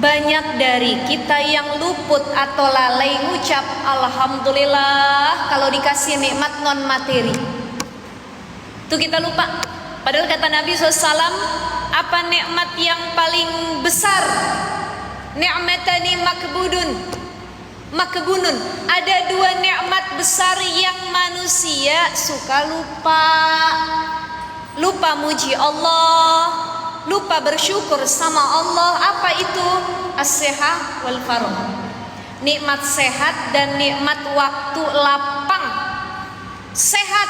banyak dari kita yang luput atau lalai ngucap alhamdulillah kalau dikasih nikmat non materi. Itu kita lupa. Padahal kata Nabi SAW, apa nikmat yang paling besar? Ni'matani makbunun. Ada dua nikmat besar yang manusia suka lupa. Lupa muji Allah, lupa bersyukur sama Allah. Apa itu? As-sihah wal farah. Nikmat sehat dan nikmat waktu lapang. Sehat,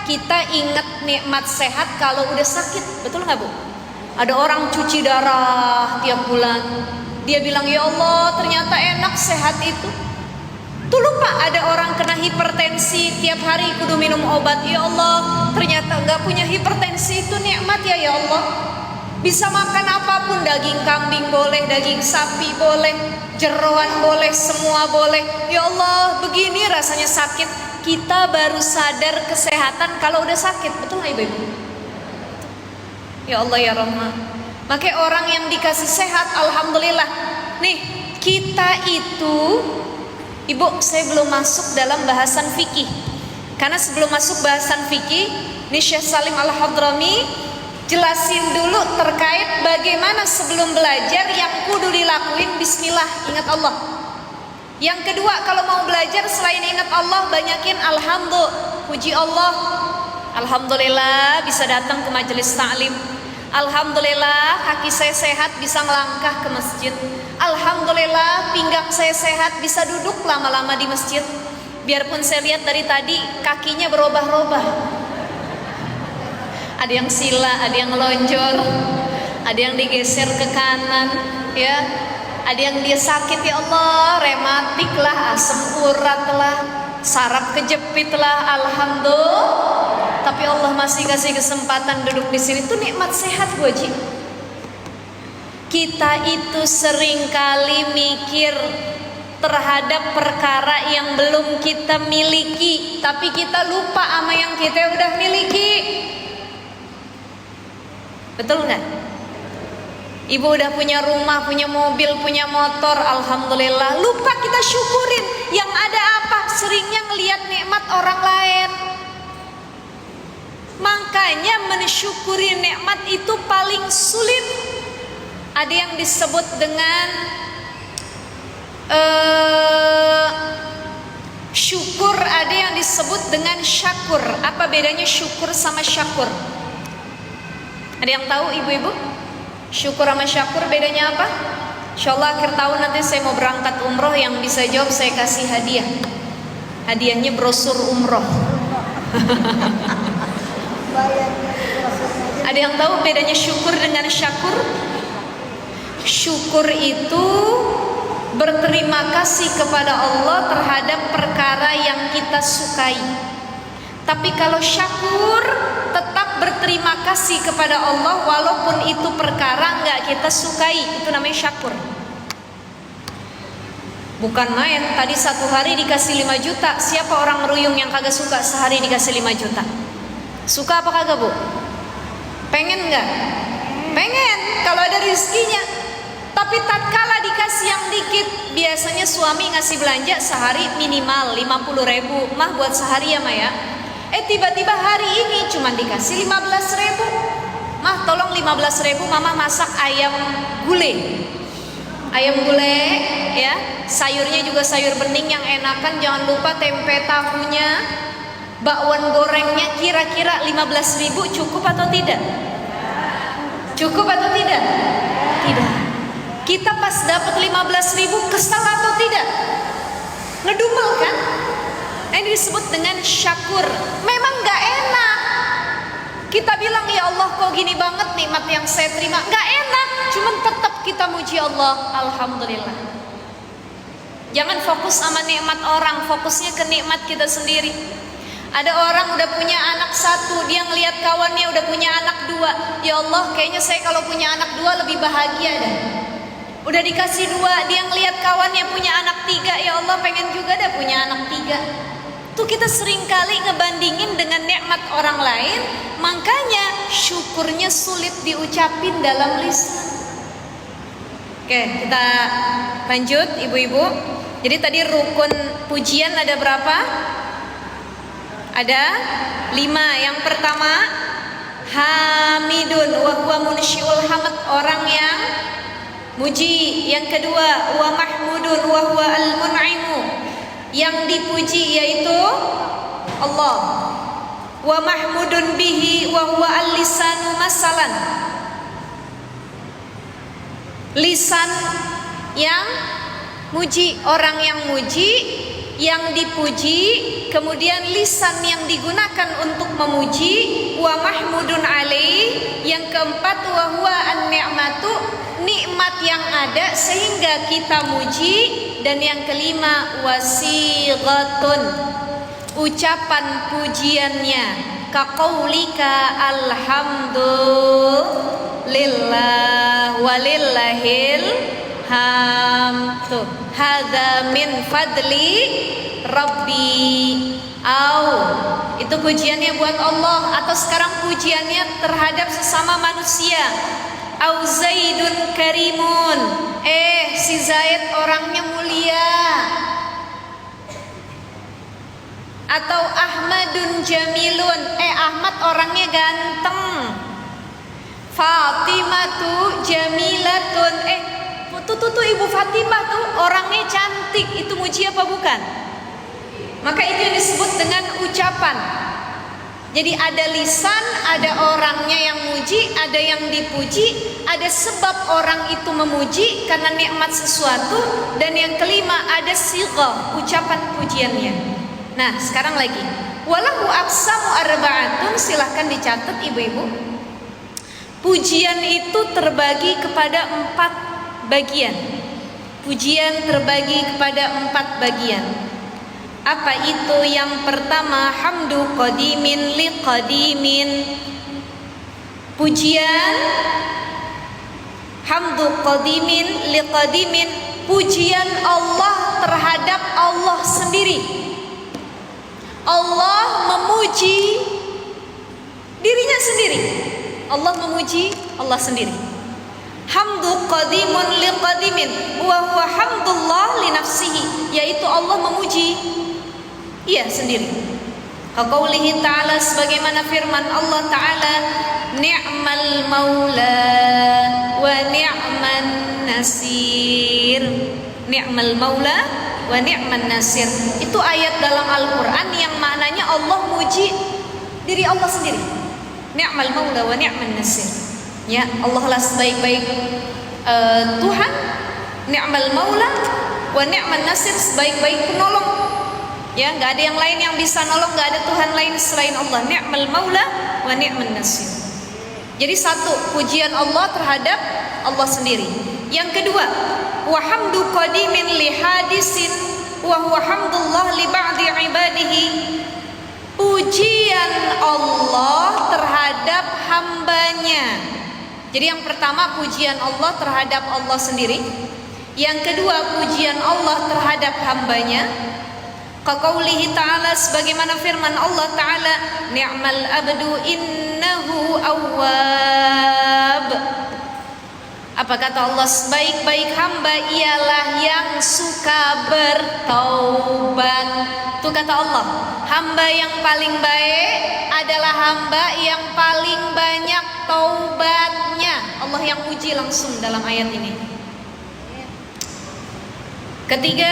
kita ingat nikmat sehat kalau udah sakit. Betul nggak Bu? Ada orang cuci darah tiap bulan, dia bilang ya Allah ternyata enak sehat itu. Tuh lupa ada orang kena hipertensi, tiap hari kudu minum obat. Ya Allah ternyata nggak punya hipertensi, itu nikmat ya Allah. Bisa makan apapun, daging kambing boleh, daging sapi boleh, jeroan boleh, semua boleh. Ya Allah begini rasanya sakit. Kita baru sadar kesehatan kalau udah sakit. Betul nggak Ibu? Ya Allah ya Rahman. Makanya orang yang dikasih sehat alhamdulillah. Nih kita itu, Ibu saya belum masuk dalam bahasan fikih. Karena sebelum masuk bahasan fikih, ini Syekh Salim Al-Hadrami jelasin dulu terkait bagaimana sebelum belajar yang kudu dilakuin bismillah, ingat Allah. Yang kedua, kalau mau belajar selain ingat Allah, banyakin alhamdulillah, puji Allah. Alhamdulillah bisa datang ke majelis taklim. Alhamdulillah kaki saya sehat bisa melangkah ke masjid. Alhamdulillah pinggang saya sehat bisa duduk lama-lama di masjid. Biarpun saya lihat dari tadi kakinya berubah-ubah. Ada yang sila, ada yang lonjor, ada yang digeser ke kanan, ya. Ada yang dia sakit ya Allah, rematik lah, asam urat lah, saraf kejepit lah, alhamdulillah. Tapi Allah masih kasih kesempatan duduk di sini, itu nikmat sehat Bu Haji. Kita itu seringkali mikir terhadap perkara yang belum kita miliki, tapi kita lupa sama yang kita udah miliki. Betul nggak? Ibu udah punya rumah, punya mobil, punya motor, alhamdulillah. Lupa kita syukurin. Yang ada apa? Seringnya ngelihat nikmat orang lain. Makanya mensyukuri nikmat itu paling sulit. Ada yang disebut dengan syukur, ada yang disebut dengan syakur. Apa bedanya syukur sama syakur? Ada yang tahu ibu-ibu? Syukur sama syakur bedanya apa? Insyaallah akhir tahun nanti saya mau berangkat umroh, yang bisa jawab saya kasih hadiah. Hadiahnya brosur umroh. Ada yang tahu bedanya syukur dengan syakur? Syukur itu berterima kasih kepada Allah terhadap perkara yang kita sukai. Tapi kalau syakur tetap berterima kasih kepada Allah walaupun itu perkara nggak kita sukai, itu namanya syakur. Bukan main, tadi satu hari dikasih 5 juta, siapa orang meruyung yang kagak suka sehari dikasih 5 juta? Suka apa kagak Bu? Pengen nggak? Pengen kalau ada rezekinya. Tapi tatkala dikasih yang dikit, biasanya suami ngasih belanja sehari minimal 50.000, mah buat sehari ya Maya. Tiba-tiba hari ini cuma dikasih 15.000. Mah tolong 15.000 mama masak ayam gulai. Ayam gulai ya, sayurnya juga sayur bening yang enakan, jangan lupa tempe tahunya, bakwan gorengnya. Kira-kira 15.000 cukup atau tidak? Cukup atau tidak? Tidak. Kita pas dapat 15.000 kesal atau tidak? Ngedumel kan? Ini disebut dengan syakur. Memang gak enak. Kita bilang ya Allah kok gini banget nikmat yang saya terima. Gak enak, cuman tetap kita muji Allah. Alhamdulillah. Jangan fokus sama nikmat orang, fokusnya ke nikmat kita sendiri. Ada orang udah punya anak 1, dia ngelihat kawannya udah punya anak 2. Ya Allah kayaknya saya kalau punya anak 2 lebih bahagia dah. Udah dikasih 2, dia ngelihat kawannya punya anak 3. Ya Allah pengen juga dah punya anak 3. Tuh kita seringkali ngebandingin dengan nikmat orang lain, makanya syukurnya sulit diucapin dalam lisan. Oke, kita lanjut ibu-ibu. Jadi tadi rukun pujian ada berapa? Ada 5. Yang pertama hamidun wa huwa munsyiul hamd, orang yang muji. Yang kedua wa mahmudun wa huwa al-mun'imu, yang dipuji yaitu Allah. Wa mahmudun bihi wa huwa al-lisanu masalan, lisan yang muji, orang yang muji, yang dipuji, kemudian lisan yang digunakan untuk memuji. Wa mahmudun alaih, yang keempat wa huwa an-ni'matu, nikmat yang ada sehingga kita muji. Dan yang kelima wasighatun, ucapan pujiannya, kaqaulika alhamdulillah walillahil hamd, hadza min fadli rabbi, au itu pujiannya buat Allah, atau sekarang pujiannya terhadap sesama manusia. Au zaidun karimun, si Zaid orangnya mulia. Atau Ahmadun jamilun, Ahmad orangnya ganteng. Fatimatu jamilatun, tuh Ibu Fatimah tuh orangnya cantik. Itu muji apa bukan? Maka itu yang disebut dengan ucapan. Jadi ada lisan, ada orangnya yang muji, ada yang dipuji, ada sebab orang itu memuji karena nikmat sesuatu, dan yang kelima ada sighah, ucapan pujiannya. Nah, sekarang lagi. Walahu aqsamu arba'atun, silahkan dicatat ibu-ibu. Pujian itu terbagi kepada 4 bagian. Pujian terbagi kepada 4 bagian. Apa itu? Yang pertama hamdu qadimin liqadimin. Pujian hamdu qadimin liqadimin, pujian Allah terhadap Allah sendiri. Allah memuji dirinya sendiri. Allah memuji Allah sendiri. Hamdu qadimun liqadimin wa huwa hamdullah li nafsihi, yaitu Allah memuji ia sendiri. Qaulihi ta'ala, sebagaimana firman Allah Ta'ala, ni'mal maula wa ni'man nasir. Ni'mal maula wa ni'man nasir, itu ayat dalam Al-Quran yang maknanya Allah muji diri Allah sendiri. Ni'mal maula wa ni'man nasir, ya, Allah lah sebaik-baik Tuhan. Ni'mal maula wa ni'man nasir, sebaik-baik penolong. Ya, nggak ada yang lain yang bisa nolong, nggak ada Tuhan lain selain Allah. Ni'mal maula wa ni'man nasir. Jadi satu, pujian Allah terhadap Allah sendiri. Yang kedua, wa hamdu qadimin li hadisin wa huwa hamdullah li ba'di ibadihi. Pujian Allah terhadap hambanya. Jadi yang pertama pujian Allah terhadap Allah sendiri. Yang kedua pujian Allah terhadap hambanya. Qaulihi ta'ala, sebagaimana firman Allah Ta'ala, ni'mal abdu innahu awwab. Apa kata Allah? Sebaik-baik hamba ialah yang suka bertaubat. Itu kata Allah. Hamba yang paling baik adalah hamba yang paling banyak taubatnya. Allah yang uji langsung dalam ayat ini. Ketiga,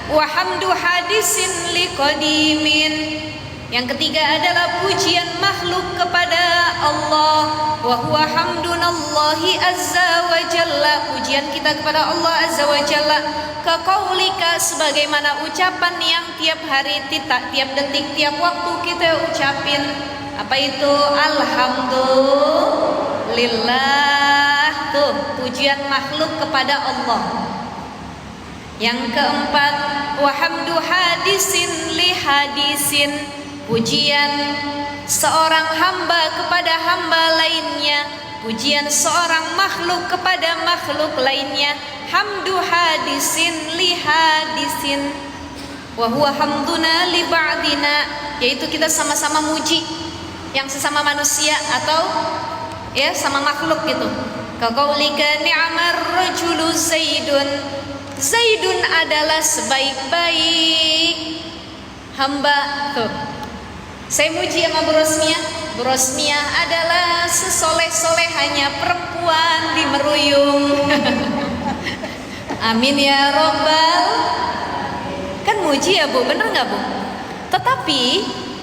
wa hamdu hadisin liqadimin. Yang ketiga adalah pujian makhluk kepada Allah. Wa huwa hamdunallahi azza wa jalla, pujian kita kepada Allah azza wa jalla. Ka qaulika, sebagaimana ucapan yang tiap hari, tiap detik, tiap waktu kita ucapin. Apa itu? Alhamdulillah. Tuh, pujian makhluk kepada Allah. Yang keempat, wa hamdu hadisin li hadisin, pujian seorang hamba kepada hamba lainnya, pujian seorang makhluk kepada makhluk lainnya. Hamdu hadisin li hadisin wa huwa hamduna li ba'dina, yaitu kita sama-sama muji yang sesama manusia atau ya sama makhluk gitu. Kaqaulika ni'mar rajulu Zaidun. Zaidun adalah sebaik-baik hamba. Tuh, saya muji sama Bu Rosmia. Bu Rosmia adalah sesoleh-solehanya perempuan di Meruyung. Amin ya robbal. Kan muji ya Bu, bener gak Bu? Tetapi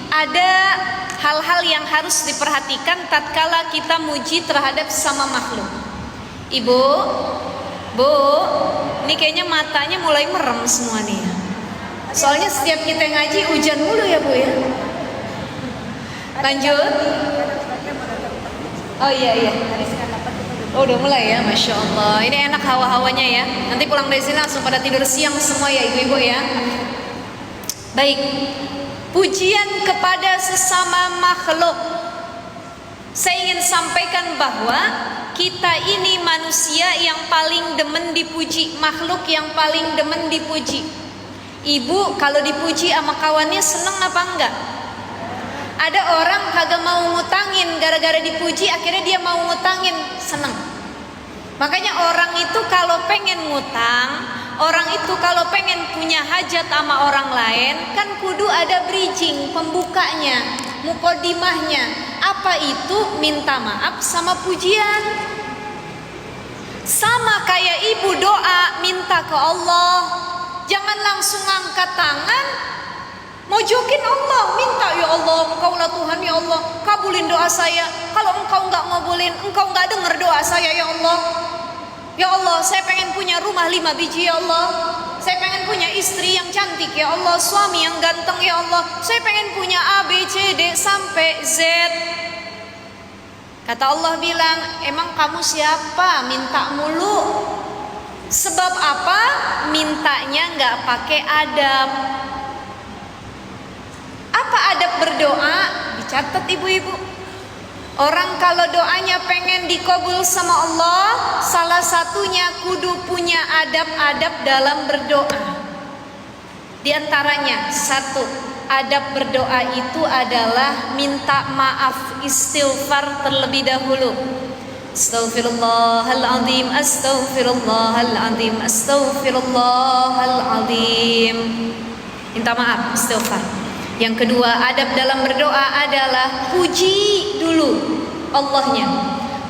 ada hal-hal yang harus diperhatikan tatkala kita muji terhadap sama makhluk. Ibu, Bu, ini kayaknya matanya mulai merem semua nih ya. Soalnya setiap kita ngaji hujan mulu ya Bu ya. Lanjut. Oh iya. Oh udah mulai ya, Masya Allah. Ini enak hawa-hawanya ya. Nanti pulang dari sini langsung pada tidur siang semua ya ibu-ibu ya. Baik, pujian kepada sesama makhluk. Saya ingin sampaikan bahwa kita ini manusia yang paling demen dipuji, makhluk yang paling demen dipuji. Ibu kalau dipuji sama kawannya seneng apa enggak? Ada orang kagak mau ngutangin, gara-gara dipuji akhirnya dia mau ngutangin, seneng. Makanya orang itu kalau pengen ngutang, orang itu kalau pengen punya hajat sama orang lain, kan kudu ada bridging, pembukanya, mukodimahnya. Apa itu? Minta maaf sama pujian. Sama kayak ibu doa minta ke Allah, jangan langsung angkat tangan mojokin Allah, minta ya Allah, engkaulah Tuhan ya Allah, kabulin doa saya. Kalau engkau nggak ngabulin, engkau nggak dengar doa saya ya Allah. Ya Allah, saya pengen punya rumah 5 biji ya Allah. Saya pengen punya istri yang cantik ya Allah, suami yang ganteng ya Allah. Saya pengen punya A, B, C, D sampai Z. Kata Allah bilang, emang kamu siapa minta mulu? Sebab apa? Mintanya nggak pakai adab. Apa adab berdoa? Dicatat ibu-ibu. Orang kalau doanya pengen dikabul sama Allah, salah satunya kudu punya adab-adab dalam berdoa. Di antaranya, 1, adab berdoa itu adalah minta maaf, istighfar terlebih dahulu. Astaghfirullahaladzim, astaghfirullahaladzim, astaghfirullahaladzim. Minta maaf, istighfar. Yang kedua, adab dalam berdoa adalah puji dulu Allahnya.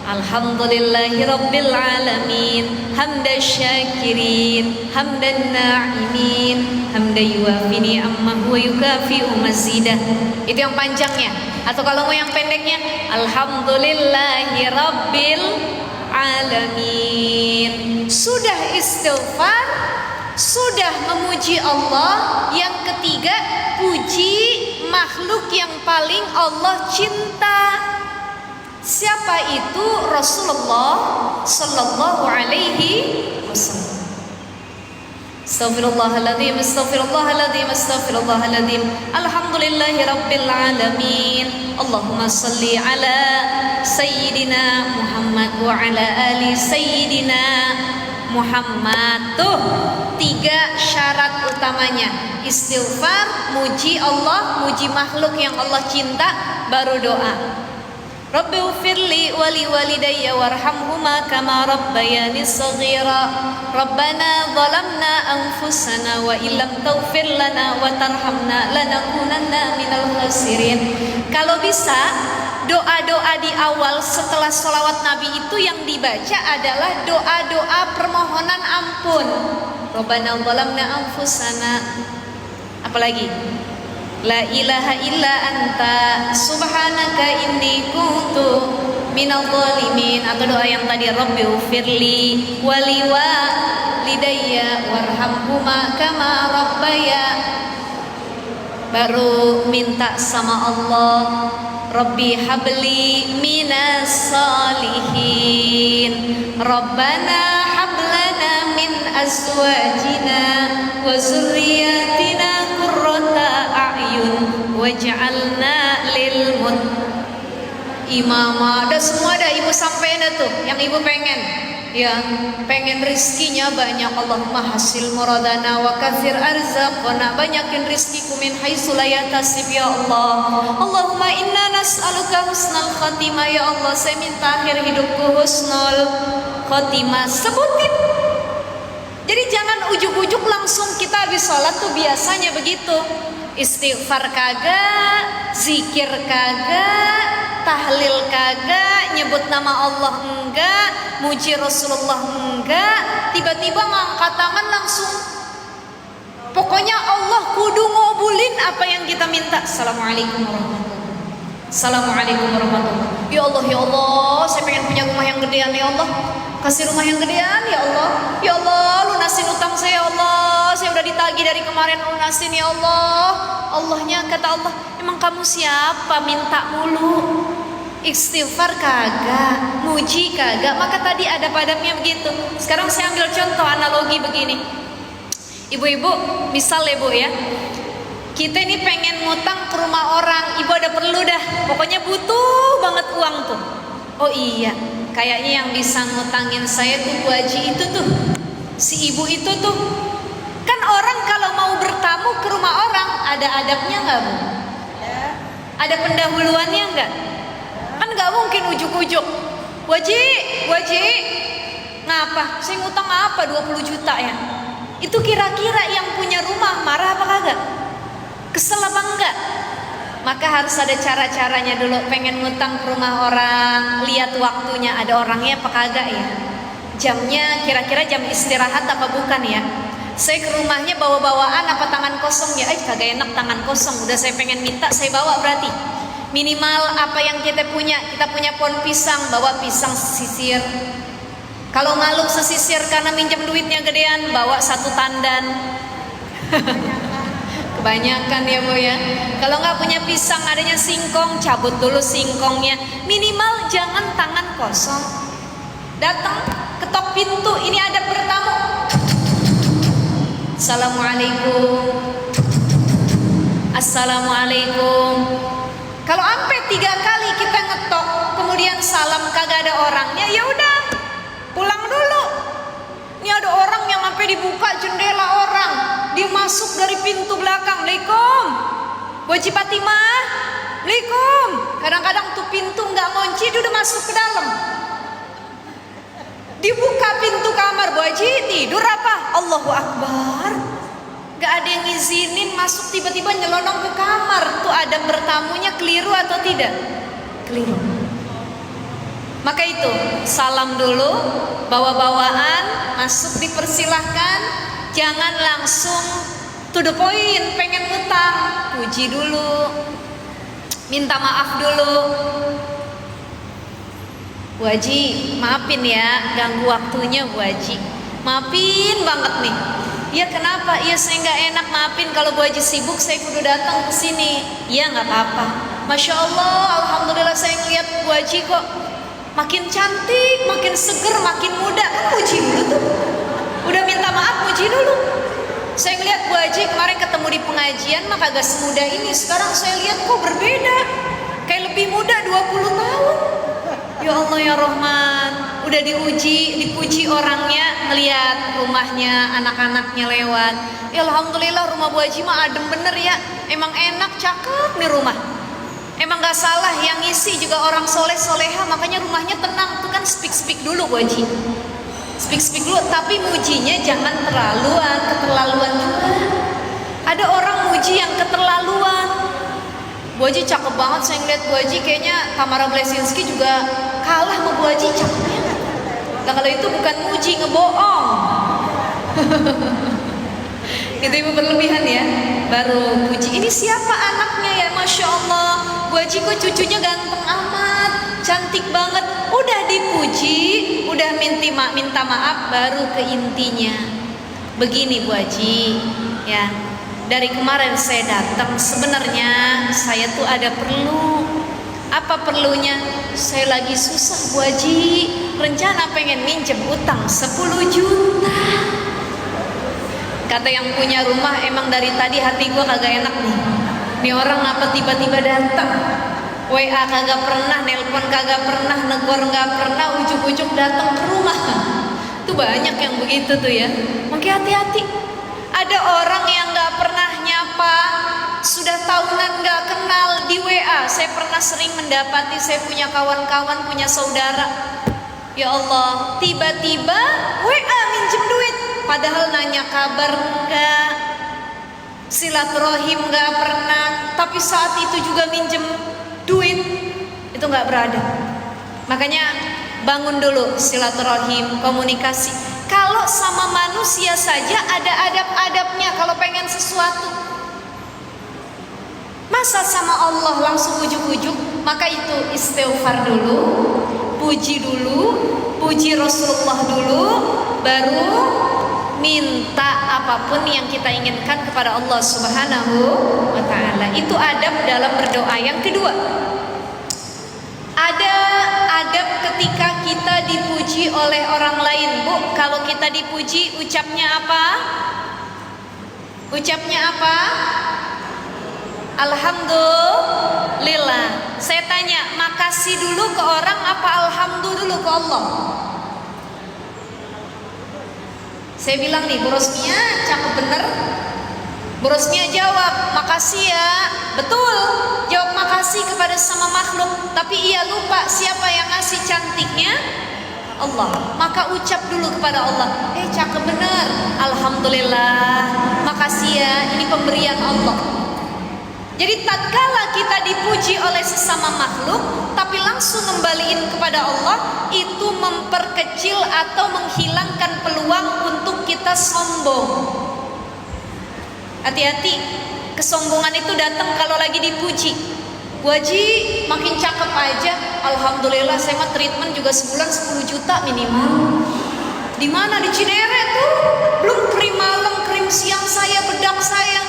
Alhamdulillahi rabbil alamin, hamdan syakirin, hamdan na'imin, hamdan yuafini amma huwa yukafi'u mazidah. Itu yang panjangnya. Atau kalau mau yang pendeknya, alhamdulillahi rabbil alamin. Sudah istighfar, sudah memuji Allah. Yang ketiga, puji makhluk yang paling Allah cinta. Siapa itu? Rasulullah sallallahu alaihi wasallam. Astaghfirullahaladzim, astaghfirullahaladzim, astaghfirullahaladzim. Alhamdulillahi rabbil alamin. Allahumma salli ala sayyidina Muhammad wa ala ali sayyidina Muhammad. Tuh 3 syarat utamanya. Istighfar, muji Allah, muji makhluk yang Allah cinta, baru doa. Rabbi ufirli wali walidayya warhamhuma kama rabbayani saghira. Rabbana zalamna anfusana wa illam taghfir lana wa tarhamna lanakunanna minal khasirin. Kalau bisa, doa-doa di awal setelah sholawat Nabi itu yang dibaca adalah doa-doa permohonan ampun. Rabbana zalamna anfusana. Apalagi? La ilaha illa anta subhanaka inni kuntu minal zalimin. Atau doa yang tadi, Rabbi ufirli wali walidayya warhamhuma kama rabbaya. Baru minta sama Allah, Rabbi habli minas salihin. Rabbana hablana min azwajina wa zurriyatina qurrata a'yun waj'alna lil imama. Ada semua, ada ibu sampein tuh yang ibu pengen. yang pengen rizkinya banyak, Allahumma hasil muradana wa kathir arzaqana, banyakin rizkiku min haitsu la yahtasib ya Allah. Allahumma inna nas'aluka husnal khatimah ya Allah, saya minta akhir hidupku husnul khatimah. Sebutin. Jadi jangan ujuk-ujuk langsung kita habis sholat tuh biasanya begitu. Istighfar kagak, zikir kagak, tahlil kagak, nyebut nama Allah enggak, muji Rasulullah enggak, tiba-tiba ngangkat tangan langsung. Pokoknya Allah kudu ngobulin apa yang kita minta. Assalamualaikum warahmatullahi wabarakatuh. Assalamualaikum warahmatullahi wabarakatuh. Ya Allah, saya pengen punya rumah yang gedean ya Allah. Kasih rumah yang gedean ya Allah. Ya Allah, lunasin utang saya ya Allah. Saya udah ditagih dari kemarin, lunasin ya Allah. Allahnya kata Allah, emang kamu siapa minta mulu? Istighfar kagak, muji kagak. Maka tadi ada padamnya begitu. Sekarang saya ambil contoh analogi begini. Ibu-ibu, misal ya Bu ya, kita ini pengen ngutang ke rumah orang, ibu ada perlu dah, pokoknya butuh banget uang tuh. Oh iya, kayaknya yang bisa ngutangin saya tuh Bu Haji itu tuh, si ibu itu tuh. Kan orang kalau mau bertamu ke rumah orang ada adabnya nggak Bu? Ada pendahuluannya nggak? Kan nggak mungkin ujuk-ujuk. Bu Haji, ngapa? Saya ngutang apa 20 juta ya? Itu kira-kira yang punya rumah marah apa kagak? Kesel apa enggak? Maka harus ada cara-caranya dulu. Pengen ngutang ke rumah orang, lihat waktunya, ada orangnya apa kagak ya? Jamnya kira-kira jam istirahat apa bukan ya? Saya ke rumahnya bawa-bawaan apa tangan kosong ya? Kagak enak tangan kosong. Udah saya pengen minta, saya bawa berarti. Minimal apa yang kita punya pohon pisang, bawa pisang sisir. Kalau ngaluk sesisir karena minjem duitnya gedean, bawa 1 tandan. Kebanyakan ya Bu ya. Kalau nggak punya pisang, adanya singkong, cabut dulu singkongnya. Minimal jangan tangan kosong. Datang, ketok pintu, ini ada bertamu. Assalamualaikum. Assalamualaikum. Kalau sampai 3 kali kita ngetok, kemudian salam kagak ada orangnya, ya udah pulang dulu. Ini ada orang yang sampai dibuka jendela orang, dia masuk dari pintu belakang. Assalamualaikum, Bu Haji Fatimah. Assalamualaikum. Kadang-kadang tuh pintu nggak ngunci, dia udah masuk ke dalam. Dibuka pintu kamar, Bu Haji tidur apa? Allahu Akbar. Gak ada yang ngizinin masuk, tiba-tiba nyelonong ke kamar. Tuh ada bertamunya, keliru atau tidak? Keliru. Maka itu salam dulu, bawa-bawaan, masuk dipersilahkan, jangan langsung to the point, pengen ngutang, puji dulu, minta maaf dulu. Bu Haji, maafin ya, ganggu waktunya Bu Haji, maafin banget nih. Ya kenapa? Iya saya nggak enak, maafin kalau Bu Haji sibuk, saya kudu datang ke sini. Iya nggak apa-apa. Masya Allah, alhamdulillah saya ngeliat Bu Haji kok makin cantik, makin seger, makin muda. Kan puji dulu tuh. Udah minta maaf, puji dulu. Saya ngeliat Bu Haji kemarin ketemu di pengajian mah kagak semudah ini. Sekarang saya lihat kok berbeda. Kayak lebih muda 20 tahun. Ya Allah ya Rahman, udah dipuji orangnya, ngeliat rumahnya, anak-anaknya lewat. Ya Alhamdulillah rumah Bu Haji mah adem bener ya. Emang enak, cakep nih rumah. Emang gak salah, yang ngisi juga orang soleh soleha, makanya rumahnya tenang. Itu kan speak dulu Bu Haji, speak dulu. Tapi mujinya jangan keterlaluan juga. Ada orang muji yang keterlaluan. Bu Haji cakep banget, saya ngeliat Bu Haji kayaknya Tamara Blesinski juga kalah sama Bu Haji, cakepnya gak? Nah kalau itu bukan muji, ngebohong. Itu ibu berlebihan ya. Baru puji, ini siapa anaknya ya, Masya Allah, Bu Haji kok cucunya ganteng amat, cantik banget. Udah dipuji, udah minta maaf, baru ke intinya. Begini Bu Haji ya, dari kemarin saya datang, sebenarnya saya tuh ada perlu. Apa perlunya? Saya lagi susah Bu Haji, rencana pengen minjem utang 10 juta. Kata yang punya rumah, emang dari tadi hati gue kagak enak nih. Ini orang ngapa tiba-tiba datang? WA kagak pernah, nelpon kagak pernah, negor gak pernah, ujuk-ujuk datang ke rumah. tuh banyak yang begitu tuh ya. Makanya hati-hati. Ada orang yang gak pernah nyapa, sudah tahunan gak kenal, di WA. Saya pernah sering mendapati, saya punya kawan-kawan, punya saudara, ya Allah, tiba-tiba WA minjem duit, padahal nanya kabar enggak, silaturahim enggak pernah, tapi saat itu juga minjem duit, itu enggak beradab. Makanya bangun dulu silaturahim, komunikasi. Kalau sama manusia saja ada adab-adabnya kalau pengen sesuatu. Masa sama Allah langsung ujuk-ujuk? Maka itu istighfar dulu, puji dulu, puji Rasulullah dulu, baru minta apapun yang kita inginkan kepada Allah Subhanahu wa ta'ala. Itu adab dalam berdoa. Yang kedua, ada adab ketika kita dipuji oleh orang lain. Bu, kalau kita dipuji ucapnya apa? Ucapnya apa? Alhamdulillah. Saya tanya, makasih dulu ke orang apa alhamdulillah dulu ke Allah? Saya bilang nih, Bu Rosmia cakep bener. Bu Rosmia jawab, makasih ya. Betul, jawab makasih kepada sama makhluk, tapi ia lupa siapa yang ngasih cantiknya? Allah. Maka ucap dulu kepada Allah, cakep bener, alhamdulillah, makasih ya, ini pemberian Allah. Jadi tatkala kita dipuji oleh sesama makhluk tapi langsung ngembaliin kepada Allah, itu memperkecil atau menghilangkan peluang untuk kita sombong. Hati-hati, kesombongan itu datang kalau lagi dipuji. Bu Haji makin cakep aja, alhamdulillah, saya mah treatment juga sebulan 10 juta minimal. Di mana? Di Cinere tuh. Belum krim malam, krim siang saya, bedak saya,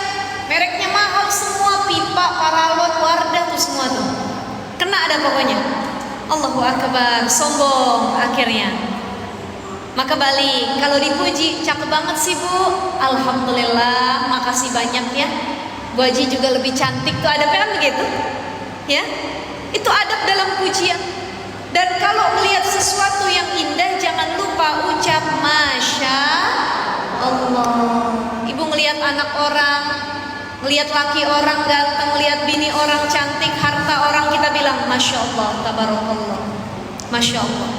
mereknya mahal semua, pipa, paralon, Wardah tuh semua tuh. Kena ada pokoknya. Allahu Akbar, sombong akhirnya. Maka balik, kalau dipuji, cakep banget sih Bu, alhamdulillah, makasih banyak ya. Bu Haji juga lebih cantik tuh, adabnya kan begitu ya. Itu adab dalam pujian. Dan kalau melihat sesuatu yang indah, jangan lupa ucap Masya Allah. Ibu ngelihat anak orang, ngelihat laki orang ganteng, ngelihat bini orang cantik, harta orang, kita bilang Masya Allah, tabarakallah, Masya Allah.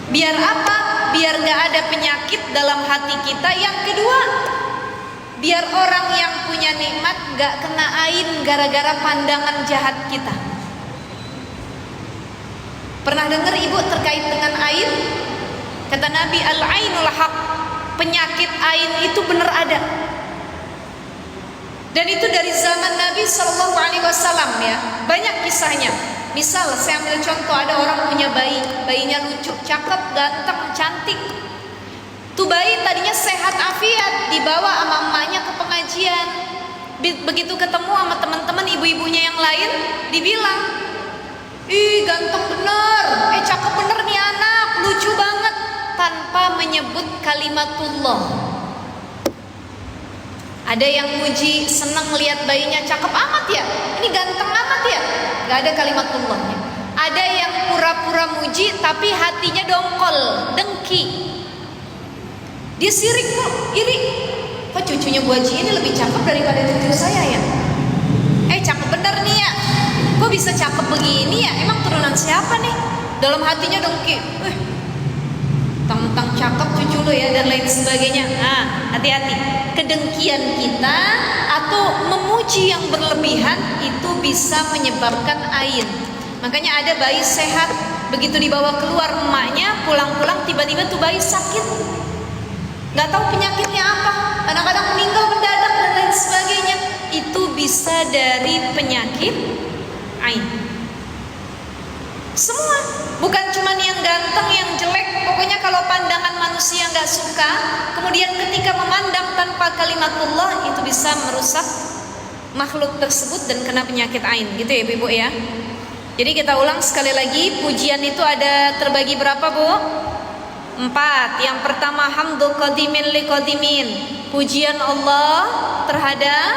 Biar apa? Biar gak ada penyakit dalam hati kita. Yang kedua, biar orang yang punya nikmat gak kena ain gara-gara pandangan jahat kita. Pernah dengar ibu terkait dengan ain? Kata Nabi, al-ainul haq, penyakit ain itu benar ada. Dan itu dari zaman Nabi SAW ya. Banyak kisahnya. Misal saya ambil contoh, ada orang punya bayi, bayinya lucu, cakep, ganteng, cantik. Tuh bayi tadinya sehat afiat, dibawa sama emaknya ke pengajian. Begitu ketemu sama teman-teman ibu-ibunya yang lain, dibilang, ih ganteng bener, cakep bener nih anak, lucu banget, tanpa menyebut kalimatullah. Ada yang muji, seneng lihat bayinya, cakep amat ya, ini ganteng amat ya, gak ada kalimatullahnya. Ada yang pura-pura muji tapi hatinya dongkol, dengki. Dia sirik kok, iri. Kok cucunya Bu Haji ini lebih cakep daripada cucu saya ya? Cakep bener nih ya. Kok bisa cakep begini ya? Emang turunan siapa nih? Dalam hatinya dengki. Tentang cakep cucu lo ya, dan lain sebagainya. Nah, hati-hati. Kedengkian kita atau memuji yang berlebihan itu bisa menyebabkan ain. Makanya ada bayi sehat, begitu dibawa keluar emaknya, pulang-pulang tiba-tiba tuh bayi sakit, nggak tahu penyakitnya apa, kadang-kadang meninggal mendadak dan lain sebagainya. Itu bisa dari penyakit ain. Semua, bukan cuma yang ganteng, yang jelek. Pokoknya kalau pandangan manusia nggak suka, kemudian ketika memandang tanpa kalimatullah, itu bisa merusak makhluk tersebut dan kena penyakit ain. Gitu ya Ibu ya. Jadi kita ulang sekali lagi, pujian itu ada terbagi berapa Bu? 4. Yang pertama, hamdu qadimin li qadimin, pujian Allah terhadap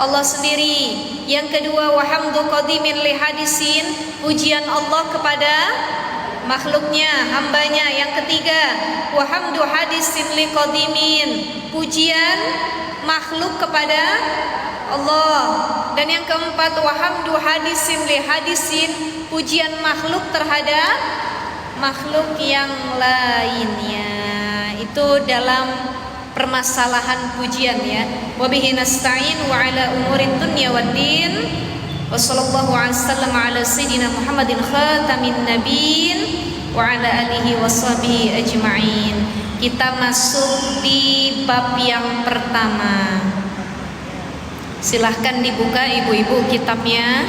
Allah sendiri. Yang kedua, wa hamdu qadimin li hadisin, pujian Allah kepada makhluknya, hambanya. Yang ketiga, wa hamdu hadisin liqadimin, pujian makhluk kepada Allah. Dan yang keempat, wa hamdu hadisin li hadisin, pujian makhluk terhadap makhluk yang lainnya. Itu dalam permasalahan pujian ya. Wa bihi nasta'in wa ala umurid dunya waddin. Wa sallallahu alaihi wasallam ala sayyidina Muhammadin khatamin nabiyyin wa ala alihi washabihi ajma'in. Kita masuk di bab yang pertama. Silahkan dibuka ibu-ibu kitabnya.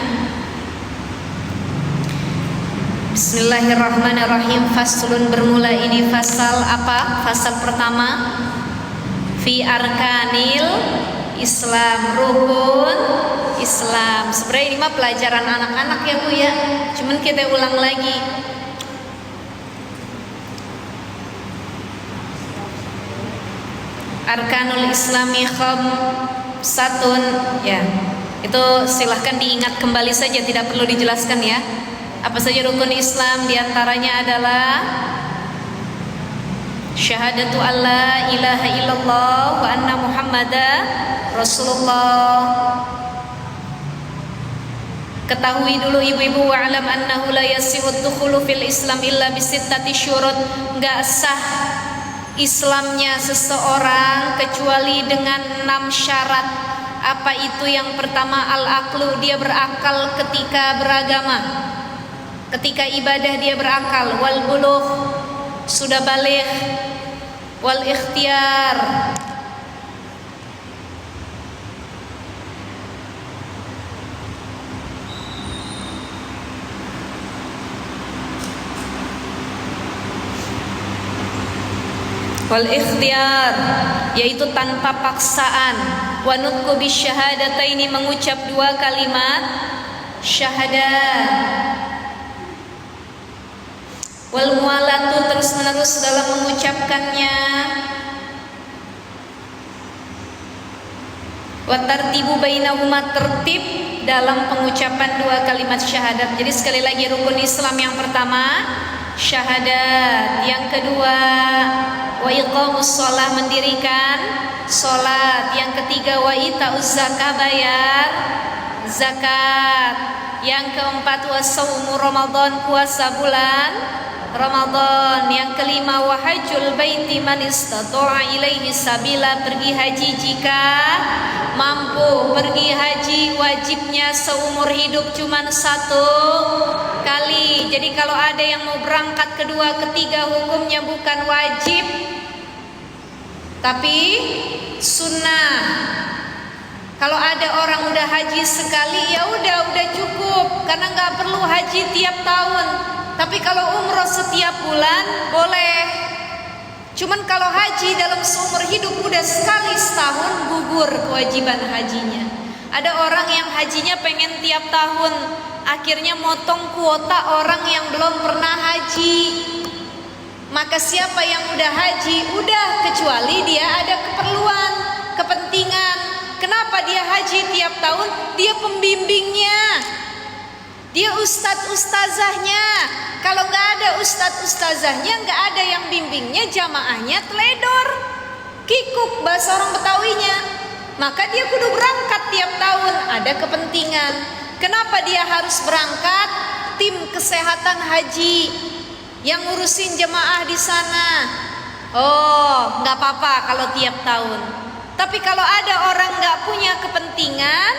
Bismillahirrahmanirrahim. Faslun, bermula ini fasal apa? Fasal pertama, fi arkanil Islam, rukun Islam. Sebenarnya ini mah pelajaran anak-anak ya Bu ya, cuman kita ulang lagi. Arkanul Islami khamsatun ya. Itu silahkan diingat kembali saja, tidak perlu dijelaskan ya. Apa saja rukun Islam? Diantaranya adalah syahadatu alla ilaha illallah wa anna muhammadan rasulullah. Ketahui dulu ibu-ibu, wa'lam annahu la yasihu dukhulu fil Islam illa bisittati syurut. Enggak sah Islamnya seseorang kecuali dengan 6 syarat. Apa itu? Yang pertama, al-aqlu, dia berakal ketika beragama. Ketika ibadah dia berakal. Wal bulugh, sudah baligh. Wal ikhtiyar, yaitu tanpa paksaan. Wa nutqu bisyahadataini, mengucap 2 kalimat syahadat. Wal mualatu, terus-menerus dalam mengucapkannya. Wa tartibu bainahuma, tertib dalam pengucapan 2 kalimat syahadat. Jadi sekali lagi, rukun Islam yang pertama syahadat, yang kedua wa iqamus shalah, mendirikan salat, yang ketiga wa itauz zakah, bayar zakat, yang keempat wa shaumu ramadan, puasa bulan Ramadan, yang kelima wa hajjul baiti man istata'a ilaihi sabila, pergi haji jika mampu. Pergi haji wajibnya seumur hidup cuman 1 kali. Jadi kalau ada yang mau berangkat kedua, ketiga, hukumnya bukan wajib tapi sunnah. Kalau ada orang udah haji sekali, ya udah cukup, karena nggak perlu haji tiap tahun. Tapi kalau umroh setiap bulan boleh. Cuman kalau haji dalam seumur hidup udah sekali setahun, gugur kewajiban hajinya. Ada orang yang hajinya pengen tiap tahun, akhirnya motong kuota orang yang belum pernah haji. Maka siapa yang udah haji, udah, kecuali dia ada keperluan, kepentingan. Kenapa dia haji tiap tahun? Dia pembimbingnya, dia ustadz ustazahnya. Kalau nggak ada ustadz ustazahnya, nggak ada yang bimbingnya, jamaahnya teledor, kikuk bahasa orang Betawinya. Maka dia kudu berangkat tiap tahun, ada kepentingan. Kenapa dia harus berangkat? Tim kesehatan haji yang ngurusin jemaah di sana. Oh, nggak apa-apa kalau tiap tahun. Tapi kalau ada orang nggak punya kepentingan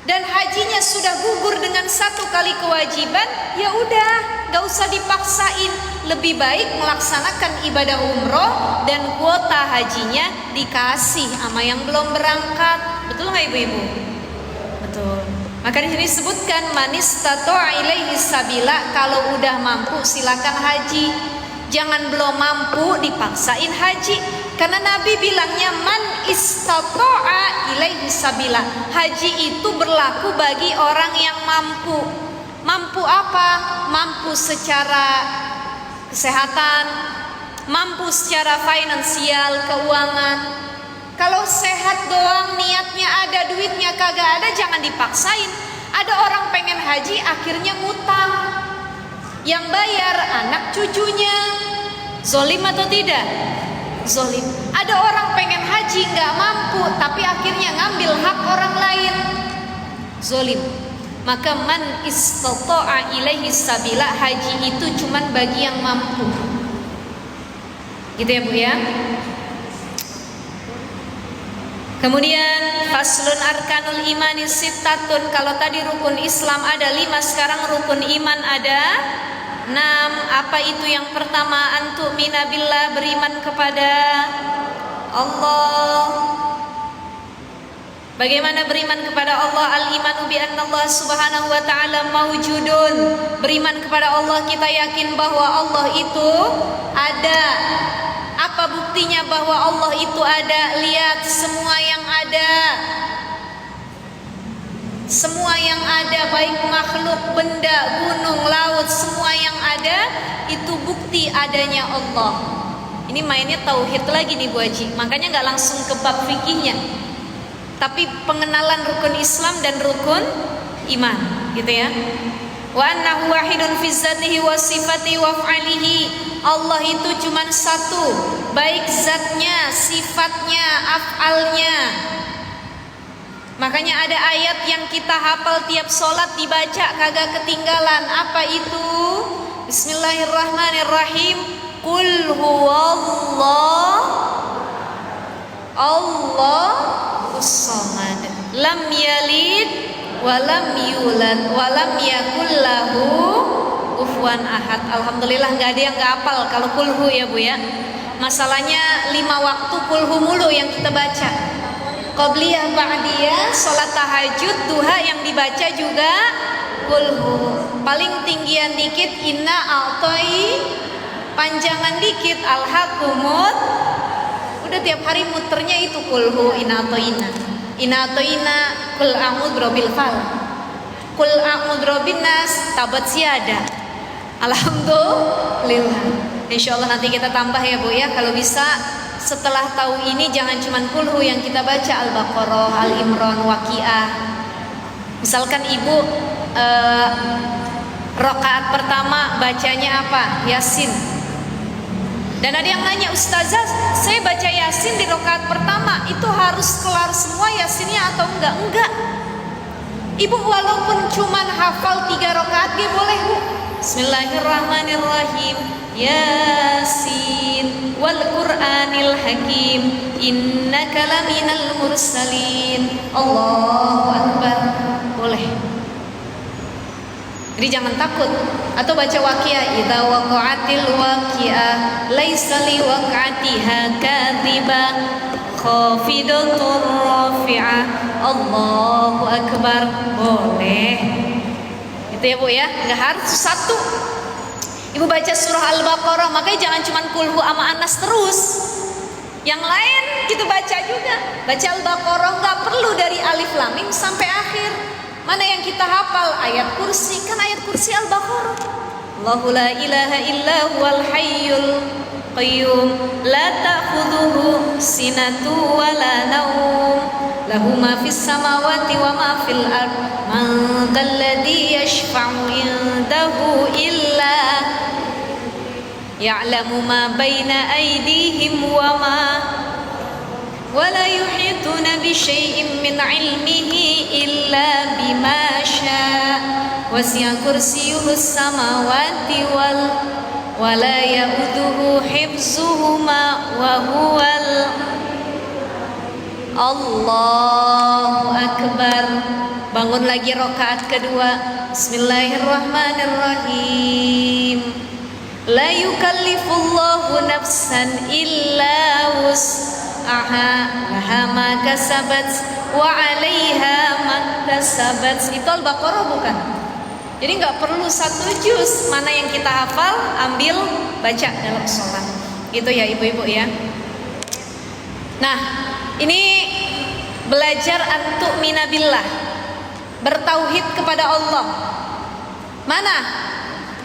dan hajinya sudah gugur dengan 1 kali kewajiban, ya udah, nggak usah dipaksain. Lebih baik melaksanakan ibadah umroh dan kuota hajinya dikasih sama yang belum berangkat. Betul nggak ibu-ibu? Betul. Maka di sini disebutkan manistata'a ilaihi sabila, kalau udah mampu silakan haji. Jangan belum mampu dipaksain haji. Karena Nabi bilangnya man istata'a ilaihi sabila. Haji itu berlaku bagi orang yang mampu. Mampu apa? Mampu secara kesehatan, mampu secara finansial, keuangan. Kalau sehat doang, niatnya ada, duitnya kagak ada, jangan dipaksain. Ada orang pengen haji akhirnya ngutang. Yang bayar anak cucunya. Zolim atau tidak? Zolim. Ada orang pengen haji nggak mampu, tapi akhirnya ngambil hak orang lain. Zolim. Maka man istata'a ilaihi sabila, haji itu cuman bagi yang mampu. Gitu ya Bu ya. Kemudian faslun arkanul imani sittatun. Kalau tadi rukun Islam ada 5, sekarang rukun iman ada 6. Apa itu yang pertama? Antu'mina billah, beriman kepada Allah. Bagaimana beriman kepada Allah? Al-imanu bi anna Allah subhanahu wa ta'ala mawjudun. Beriman kepada Allah, kita yakin bahwa Allah itu ada. Apa buktinya bahwa Allah itu ada? Lihat semua yang ada. Semua yang ada, baik makhluk, benda, gunung, laut, semua yang ada itu bukti adanya Allah. Ini mainnya tauhid lagi nih Bu Haji. Makanya nggak langsung ke bab fikihnya, tapi pengenalan rukun Islam dan rukun iman, gitu ya. Wa annahu wahidun fi dzatihi wa sifatihi wa af'alihi. Allah itu cuma satu, baik zatnya, sifatnya, af'alnya. Makanya ada ayat yang kita hafal tiap sholat dibaca kagak ketinggalan. Apa itu? Bismillahirrahmanirrahim. Qul huwallah Allahus samad, lam yalid wa lam yulad wa lam yakul lahu kufuwan ahad. Alhamdulillah nggak ada yang nggak hafal kalau kulhu ya Bu ya. Masalahnya 5 waktu kulhu mulu yang kita baca. Qobliyah, ba'diyah, sholat tahajud, duha yang dibaca juga kulhu. Paling tinggian dikit inna a'toi, panjangan dikit al-hakumut. Udah tiap hari muternya itu kulhu, inna a'toina, inna a'toina, kul a'udzu bil falaq, kul a'udzu bin nas, tabat siada. Alhamdulillah. Insyaallah nanti kita tambah ya Bu ya, kalau bisa. Setelah tahu ini jangan cuma kulhu yang kita baca, Al-Baqarah, Al-Imran, Waqiah. Misalkan ibu rakaat pertama bacanya apa? Yasin. Dan ada yang nanya, Ustazah, saya baca Yasin di rakaat pertama, itu harus kelar semua Yasinnya atau enggak? Enggak. Ibu walaupun cuma hafal 3 rakaat dia boleh Bu. Bismillahirrahmanirrahim. Yasin wal Qur'anil Hakim, innaka laminal mursalin. Allahu Akbar. Boleh. Jadi jangan takut. Atau baca Waqiah, idza waqa'atil waqi'ah laisa li waq'atiha kadhiba khafidatur rafi'ah. Allahu Akbar. Boleh. Itu ya Bu ya, nggak harus satu. Ibu baca surah Al-Baqarah, makanya jangan cuma kulhu sama Anas terus. Yang lain kita baca juga. Baca Al-Baqarah nggak perlu dari alif lam mim sampai akhir. Mana yang kita hafal? Ayat kursi, kan ayat kursi Al-Baqarah. Allahu la ilaha illa huwal hayyul qayyum la ta'khudhuhu sinatu wa la naum lahu ma fis samawati wa ma fil ard man dzalladzi yashfa'u indahu illa ya'lamu ma baina aydihim wa la yuhituna bi syai'in min 'ilmihi illa bima syaa' wasi'a kursiyyuhus samawati wa la ya'uduhu hifzuhuma wa huwal Allahu Akbar. Bangun lagi rakaat kedua. Bismillahirrahmanirrahim. La yukallifullahu nafsan illa wus'aha laha ma kasabat wa 'alaiha ma kasabat. Itu Al-Baqarah bukan? Jadi nggak perlu 1 juz. Mana yang kita hafal ambil baca dalam sholat. Gitu ya ibu-ibu ya. Nah, ini belajar antu'mina billah, bertauhid kepada Allah. Mana?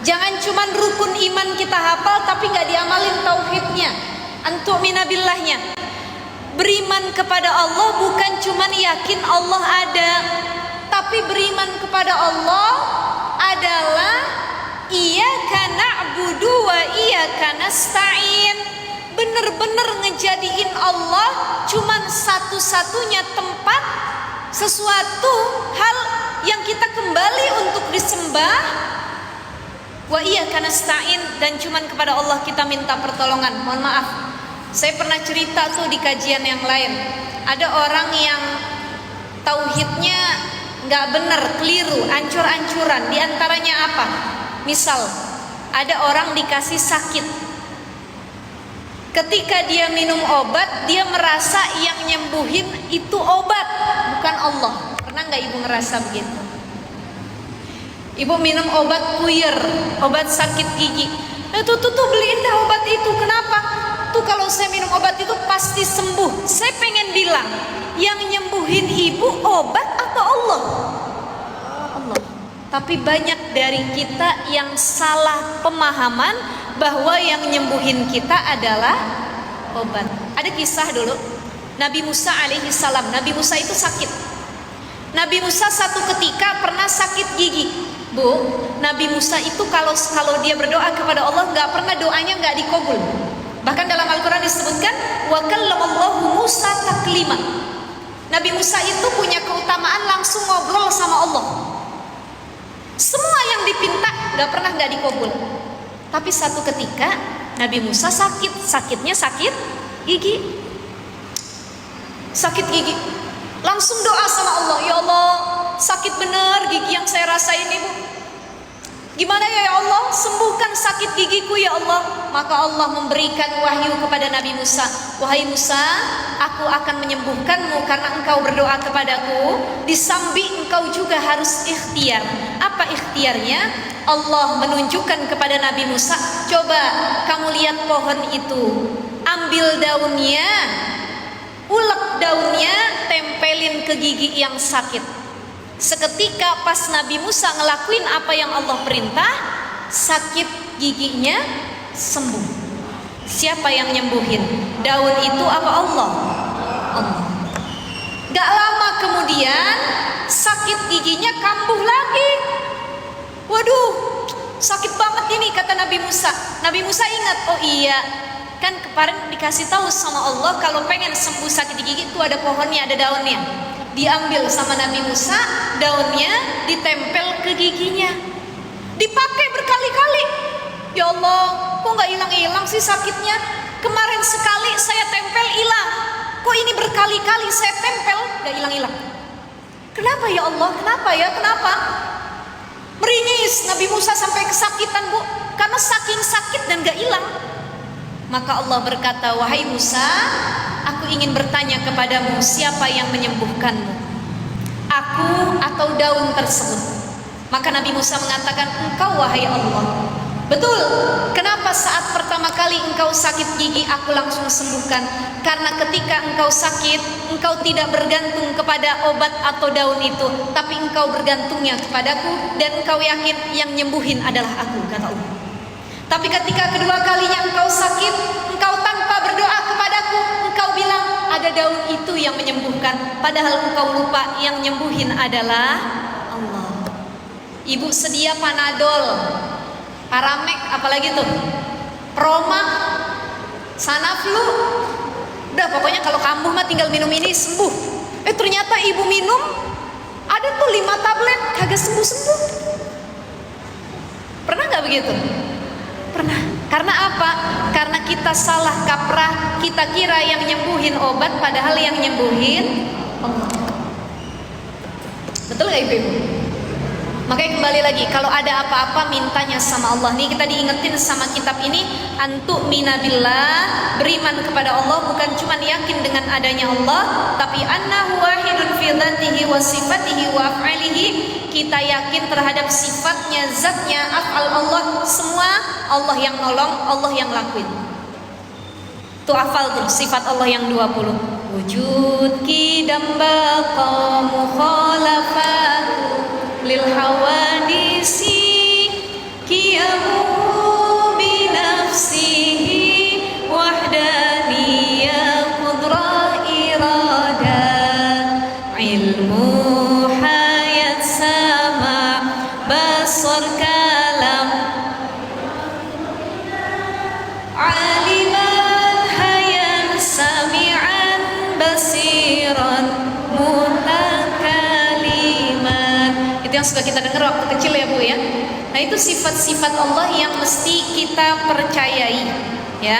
Jangan cuma rukun iman kita hafal tapi nggak diamalin tauhidnya, antu'mina billahnya. Beriman kepada Allah bukan cuma yakin Allah ada, tapi beriman kepada Allah adalah iyyaka na'budu wa iyyaka nasta'in. Bener-bener ngejadiin Allah cuman satu-satunya tempat, sesuatu hal yang kita kembali untuk disembah. Wa iyyaka nasta'in, dan cuman kepada Allah kita minta pertolongan. Mohon maaf, saya pernah cerita tuh di kajian yang lain, ada orang yang tauhidnya nggak bener, keliru, ancur-ancuran. Di antaranya apa? Misal ada orang dikasih sakit, ketika dia minum obat dia merasa yang nyembuhin itu obat, bukan Allah. Pernah nggak ibu ngerasa begitu? Ibu minum obat kuyer, obat sakit gigi, tuh beliin dah obat itu. Kenapa? Tuh kalau saya minum obat itu pasti sembuh. Saya pengen bilang, yang nyembuhin ibu obat atau Allah? Allah. Tapi banyak dari kita yang salah pemahaman bahwa yang nyembuhin kita adalah obat. Ada kisah dulu, Nabi Musa alaihi salam. Nabi Musa itu sakit. Nabi Musa satu ketika pernah sakit gigi. Bu, Nabi Musa itu kalau dia berdoa kepada Allah, nggak pernah doanya nggak dikabul. Bahkan dalam Al-Quran disebutkan wa kallamallahu Musa taklima. Nabi Musa itu punya keutamaan langsung ngobrol sama Allah. Semua yang dipinta nggak pernah nggak dikabul. Tapi satu ketika Nabi Musa sakit, sakitnya sakit gigi. Sakit gigi. Langsung doa sama Allah, ya Allah, sakit benar gigi yang saya rasain ibu. Gimana ya Allah, sembuhkan sakit gigiku ya Allah. Maka Allah memberikan wahyu kepada Nabi Musa, wahai Musa, aku akan menyembuhkanmu karena engkau berdoa kepadaku. Disambi engkau juga harus ikhtiar. Apa ikhtiarnya? Allah menunjukkan kepada Nabi Musa, coba kamu lihat pohon itu, ambil daunnya, ulek daunnya, tempelin ke gigi yang sakit. Seketika pas Nabi Musa ngelakuin apa yang Allah perintah, sakit giginya sembuh. Siapa yang nyembuhin? Daun itu apa Allah? Allah. Gak lama kemudian sakit giginya kambuh lagi. Waduh, sakit banget ini, kata Nabi Musa. Nabi Musa ingat, oh iya, kan kemarin dikasih tahu sama Allah kalau pengen sembuh sakit gigi itu ada pohonnya, ada daunnya. Diambil sama Nabi Musa, daunnya ditempel ke giginya, dipakai berkali-kali. Ya Allah, kok nggak hilang-hilang sih sakitnya? Kemarin sekali saya tempel hilang, kok ini berkali-kali saya tempel nggak hilang-hilang? Kenapa ya Allah? Kenapa ya? Kenapa? Meringis Nabi Musa sampai kesakitan, Bu, karena saking sakit dan gak hilang. Maka Allah berkata, wahai Musa, aku ingin bertanya kepadamu, siapa yang menyembuhkanmu? Aku atau daun tersebut? Maka Nabi Musa mengatakan, engkau wahai Allah. Betul, kenapa saat pertama kali engkau sakit gigi aku langsung sembuhkan? Karena ketika engkau sakit, engkau tidak bergantung kepada obat atau daun itu, tapi engkau bergantungnya kepadaku, dan engkau yakin yang nyembuhin adalah aku, kata Allah. Tapi ketika kedua kalinya engkau sakit, engkau tanpa berdoa kepadaku, engkau bilang ada daun itu yang menyembuhkan, padahal engkau lupa yang nyembuhin adalah Allah. Ibu sedia Panadol, Paramek, apalagi tuh, Proma, Sanaflu, udah pokoknya kalau kambuh mah tinggal minum ini sembuh. Ternyata ibu minum ada tuh 5 tablet kagak sembuh-sembuh. Pernah nggak begitu? Pernah. Karena apa? Karena kita salah kaprah, kita kira yang nyembuhin obat, padahal yang nyembuhin Allah. Betul nggak ibu-ibu? Makanya kembali lagi, kalau ada apa-apa mintanya sama Allah. Nih kita diingetin sama kitab ini, antu minabillah, beriman kepada Allah, bukan cuma yakin dengan adanya Allah, tapi annahu wahidun fi dzatihi wa sifatihi wa af'alihi. Kita yakin terhadap sifatnya, zatnya, af'al Allah, semua Allah yang nolong, Allah yang lakuin. Tuh hafal tuh sifat Allah yang 20. Wujud kidam baqa mukhalafatu lil hawadisi qiyamuhu bi nafsihi wahdaniyah qudrah irada ilmu hayat sama basar kalam yang sudah kita dengar waktu kecil ya Bu ya. Nah itu sifat-sifat Allah yang mesti kita percayai ya.